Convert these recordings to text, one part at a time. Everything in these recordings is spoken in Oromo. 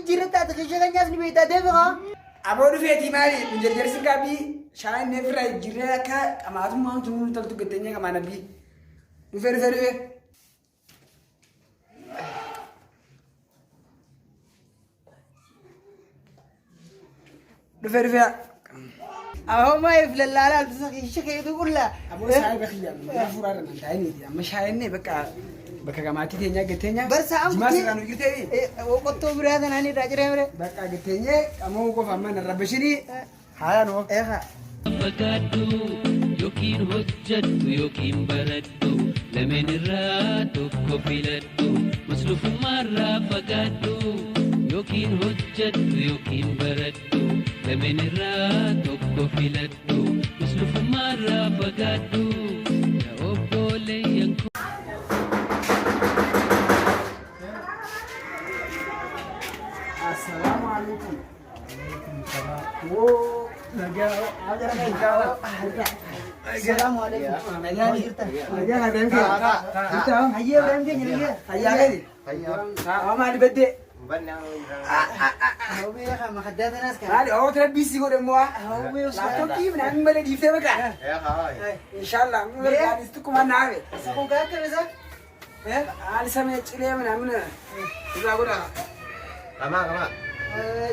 جيرتا تخشى الناس نبيتا دبغا أبو رفيتي مالي من جرجر سكابي شاين نفرا جيرنا كا أما أتوم ما تقول تلتو قتني كمان نبي نفر فر نفر فر أهو ما يفل لا تسخي شكي تقول لا أبو سعيد بخيا ما فرار من تاني مش شاين بكا كماتي تينيا قتنيا برسا أم ما سكانو قتني وقتو برادة ناني راجرة مرة بكا قتنيا أمو وقف أمان الربشني هاي نو إيه فقدو يوكين هجدو يوكين بردو لمن الراتو كفلدو مسلوف مرة فقدو يوكين هجدو يوكين بردو لمن الراتو كفلدو مسلوف مرة فقدو يا أبو لينكو السلام عليكم السلام عليكم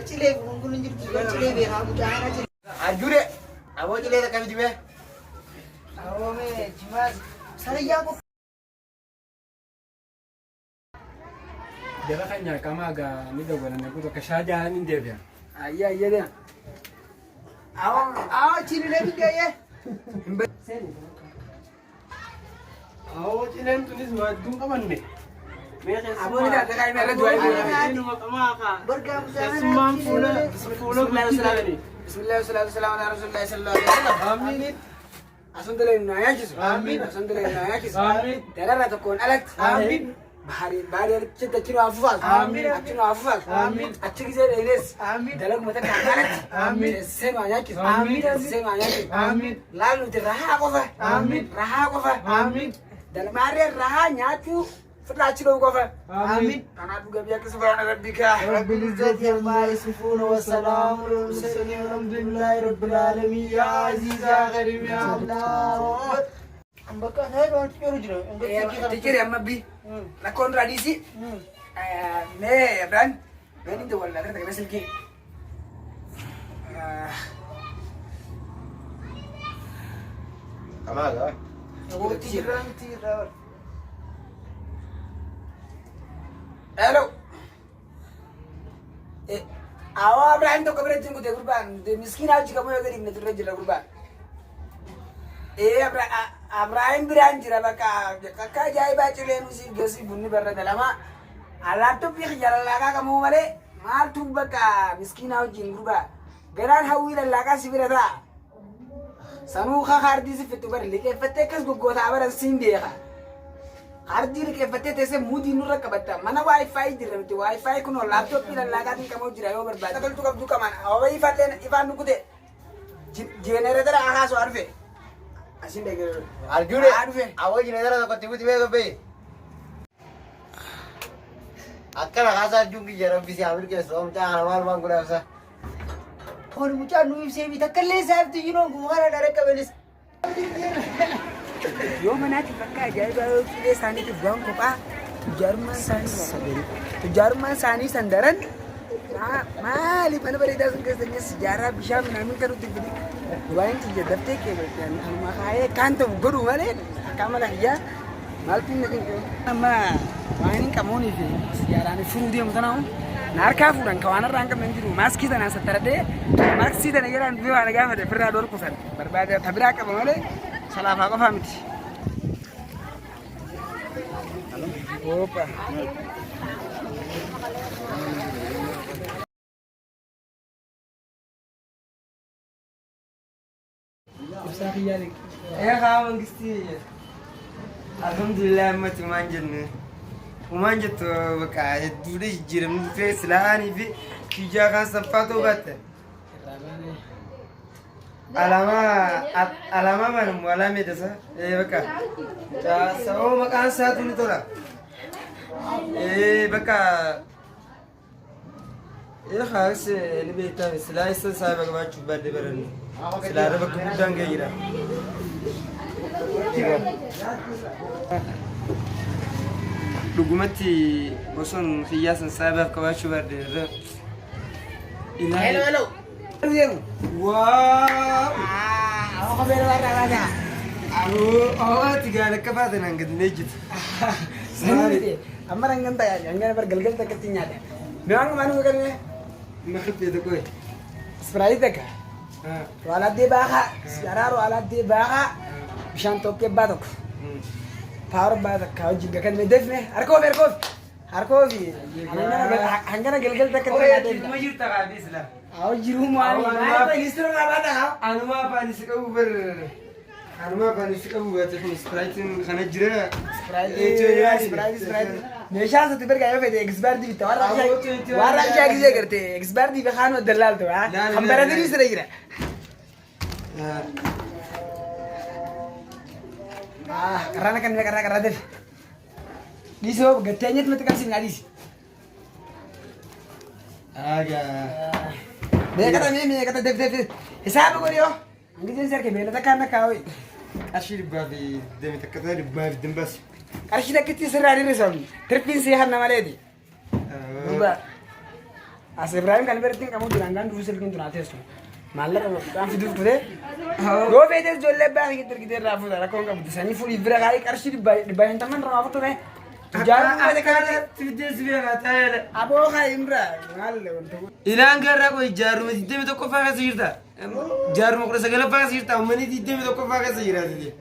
Chile gulung Chile be ha budana Chile Ajure, awak Chile tak kami jibe. awo me jimas sariya ko Dela kanya kama ga ni da gwanan ko ka shaja hanin da biya ayya ayya da awo Chile le bi ye Awak Chile tu ni semua dung kaman me. abu ni da kai me la duai Ini makama ka. bergam sana Semam pula, sepuluh Bismillah sallallahu ala rasulillah sallallahu alaihi wasallam Amin. asundale ya kisu Amin. asundale ya kisu Amin. dara ta kon alak Amin. bahari cinta kino afufal Amin. kino afufal Amin. aciki zai da ines Amin. dalag mata ka alak Amin. sema ya kisu Amin. sema ya kisu Amin. lalu te raha kofa Amin. raha kofa Amin. dal mare raha nyatu fitla cilo kofa Amin. kana duga biya kisu subhana rabbika رب العزة عما يصفون والسلام على المرسلين والحمد لله رب العالمين يا عزيز يا غريب يا الله ambaka hai don tiyo jiro tikir ya mabbi la kon radisi me bran bani da walla ka daga silki Kama ka. tiran hello awa bran to kabre jingu de kurban de miskina ji kamo yagari ne turre jira kurban Abraham biran jira baka kakak jai baca le musi gasi bunni barra dalama alatu pi khjara laga kamu male mal tu baka miskina jinguba beran hawi la laga sibirata sanu kha khardi se fitu bar like fatte kas go ta bar sinde kha khardi like fatte te se mudi nura kabata mana wifi diremti wifi kuno laptop pi la laga tin kamu jira yo bar ba takal tu kab du kaman awai fatte ifan nukude generator aha so arfe asin dege Ajure, awak Chile tak kau tiba tiba ke? Akan kasar jungi jaram bisi ambil ke som jangan mal mang gula sa. और मुझे अनुई से भी तक ले साहब तो you know घुमारा डायरेक्ट कबेलिस yo manati fakka jaiba kile sani tu buang ko pa Jerman sani sandaran mali mana bari da sun kasance sijara bisham na min karu tibidi wayan ti jadafte ke bertan amma khaye kanta gudu male kamala hiya malpin ne ko amma wayan kamoni fi sijara ni furu dia mutana nar ka furan kawana ranka men jiru maski da na satarade maski da na yaran biwa na gafa da firra dor kusan barbada tabira ka male salama ko famiti opa Ya kamu gisti. Alhamdulillah mati manjan ne. Manjan tu baka dure jiram fe silani fi kija kan safato batte. Alama mana wala me dasa. Baka. Ta sao makan satu ni tora. Baka إيه خلاص اللي بيتابع سلاي سايبك بتشوف بعد برن سلاي ربك بدان غيره لقمتي وصن خياس سايبك بتشوف بعد Hello, hello. واو Ako ka pero wala. تقال كفاته نقد نجد Sorry. Amar ang ganda yan. Ang ganda par galgal ta katinya de. Meang manu ka ne? ما خفت يدك وين Sprite ka. Wala di baka. Yararo wala di baka. Bishan toke batok. Power batok ka jiga kan me defne. Harko. Hangana galgal ta katinya de. ما جرت قابيس لا Aw jiru mani. Ay pa listro na bata ha. أنا ما باني سكوبر أنا ما باني سكوبر تكون سبرايتين خنا جرا Sprite. Mesha sa tiber gaya fete expert di bitta. Warra ja gize karte. Expert di bekhan wa dalal to ha. Hum baradari se rahi ra. Karena kan karena deh. Di so gatenya tuh kan sini ngadis. آجا Me kata def. Hisab ko yo. Ngi jenser ke bela takana kawi. أشيل بابي دم تكتر بابي دم بس Arshida kiti sirari resolvi. Tripin sih hanna maledi. Duba. As Ibrahim kan berarti kamu dilangan dulu selkin tunate itu. Malah kan video tuh deh. Go bedes jolle bah gitu rafu dah. Kau nggak butuh sani full Ibrahim kali arshid di bayan teman rafu tuh deh. Jalan ada kan تبدأ سبيعة تايل abo kah Imran. Malah untuk. إلى أن قرر أقول جارو ما تدمي تكو فاقة سيرتا جارو ما كنا سجلا فاقة سيرتا ومني تدمي تكو فاقة سيرتا دي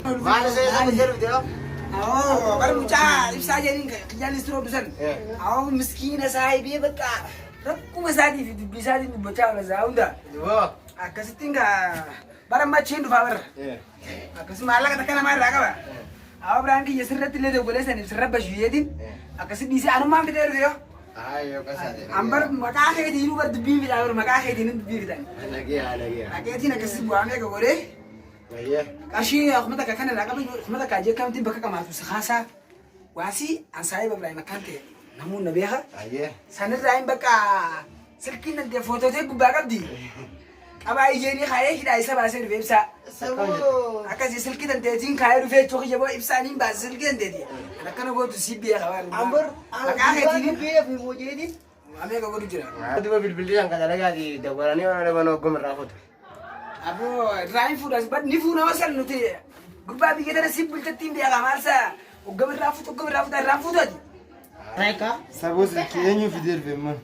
Mana saya sama jeruk dia. Oh, baru muncul. Bisa aja nih kerjaan istri besar. Oh, miskin saya biar betul. Rakku masih bisa di baca oleh Zaunda. Wah. Akasih tinggal. Barang macam itu power. Akasih malah katakan nama raga ba. Aw berangki ya serrat le de boleh sani serrat bashiyedin. Akasih bisa anu mam bidar dia. Ayo kasih. Ambar maka kayak di luar debi bila ambar maka kayak di debi bila. Lagi. Kayak di nakasih buangnya ke boleh. Iya. Kasih aku minta kakak nak apa? Aku minta kaji kamu tiba kakak masuk sekasa. Wasi ansai beberapa makan teh. Namun nabi ha. Iya. Sana lain baka. Selkin nanti foto teh gubagap di. Aba ini kaya kita isa bahasa di websa. Sabu. Akasih selkin nanti jin kaya di web coknya bawa ibsa nih bahasa selkin nanti dia. Anak kan gua tuh si biar kawan. Amber. Maka kayak di. Biar mau jadi. Ame kau gua jujur. Itu bil yang kata lagi di dawarani orang ada mana gom rafut. Abo rain food as but nifu na masal nuti. Gua bi kita simple tetim dia kamar sa. Ugam rafut tadi. Mereka. سابوس كينيو في دير بما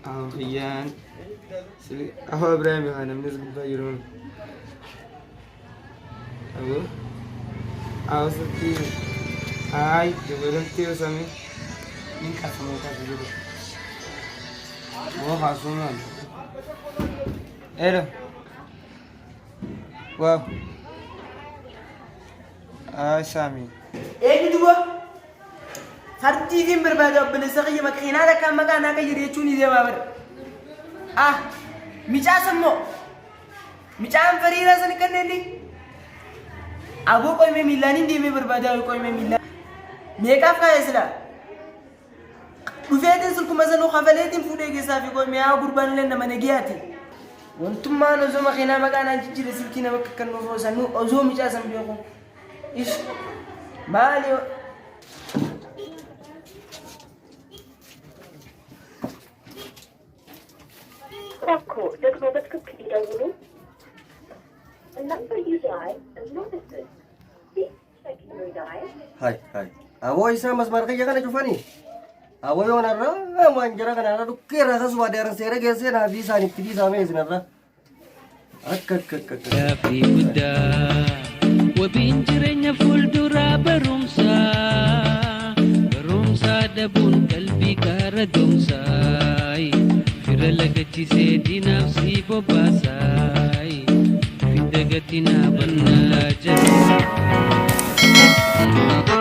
أو خيان أهو إبراهيم أنا من نزل بايرون أو ستي هاي جبران تيو سامي مين كاسمه كاسمه هو خاصونا إيه واو سامي ايه دوا خرتي في بربادة بلسقية مكينة هذا كان مكان هذا يريتوني ذي بابر ميجا سمو ميجا فريرة سنكنن دي أبو کوئی میں ملانی دی میں بربادة کوئی میں ملان ميكاف کا اسلا وفيتن سلكم مثلا خفلتين فودي صافي کوئی میں آ قربان لنا منجياتي وانتم ما نزو مكينة مكان أنجي رسلكينا مكان مفوسانو أزو ميجا سمبيوكم إيش مالي Of does Robert complete over? The number you dial is not assist. Please check your dial. Hai. Awo isa mas marka ya kana jufani. Awo yo narra manjara kana na dukkira sa suwa daran sere gese na visa ni tidi same sinarra. Akka. في بدا وبينجرن فول درا برمسا دبون قلبي كاردومساي فرلقتي سيدي نفسي بباساي في دقتنا بنا جد